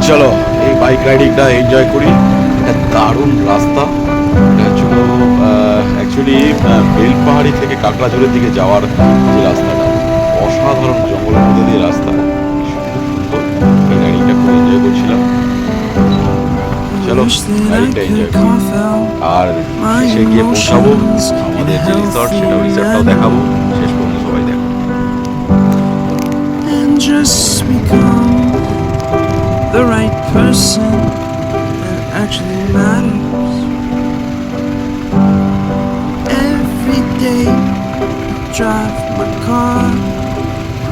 চলো এই bike রাইডিংটা enjoy করি। একটা দারুণ রাস্তা। এটা ছিল অ্যাকচুয়ালি বেলপাহাড়ি থেকে কাকড়াঝোড়ের দিকে যাওয়ার যে রাস্তাটা, অসাধারণ জঙ্গলের মধ্যে দিয়ে রাস্তা, খুব সুন্দর। এই রাইডিংটা খুব এনজয় করছিলাম। চলো রাইডিংটা এনজয় করি, আর শেষে গিয়ে পৌঁছাবো আমাদের যে রিসর্ট, সেটা রিসর্টটাও দেখাবো। শেষ পর্যন্ত সবাই দেখো। Just become the right person that actually matters. Every day I drive my car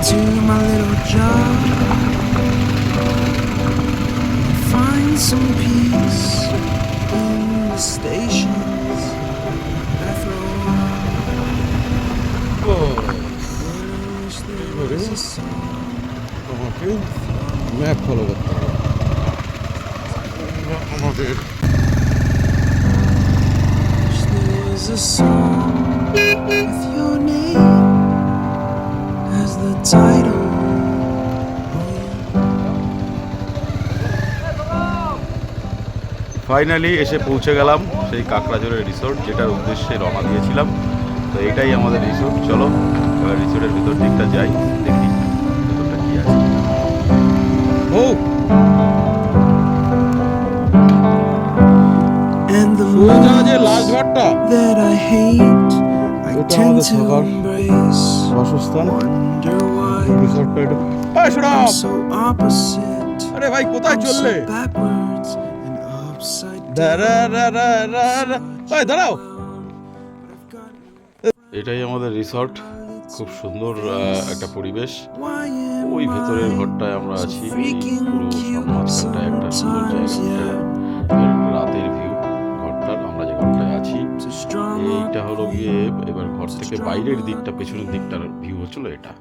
to my little job, find some peace in the stations after a while. Wish there was a song. তোমাকে map follow করতে হবে আমাদের। There's a song with your name as the title. Finally এসে পৌঁছে গেলাম সেই কাকড়াঝোড়ের resort, যেটার উদ্দেশ্যে রওনা দিয়েছিলাম। তো এটাই আমাদের রিসোর্ট। চলো এবার রিসোর্টের ভিতর দিকটা যাই, দেখি ভিতরটা কি আছে। ও And the সোজা যে লাল ঘরটা, that I hate, I ওটা tend আমাদের to থাকার embrace. বাসস্থান। Wonder why রিসোর্টটা একটু শোনাও। I'm so opposite. আরে ভাই কোথায় I'm চললে? so backwards and upside দাঁড়াও। এটাই আমাদের রিসর্ট। খুব সুন্দর একটা পরিবেশ। ওই ভেতরের ঘরটায় আমরা আছি। পুরো মাঝখানটায় একটা সুন্দর জায়গা, রাতের ভিউ ঘরটার। আমরা যে ঘরটায় আছি এইটা হলো গিয়ে, এবার ঘর থেকে বাইরের দিকটা, পেছনের দিকটার ভিউ হচ্ছিল এটা।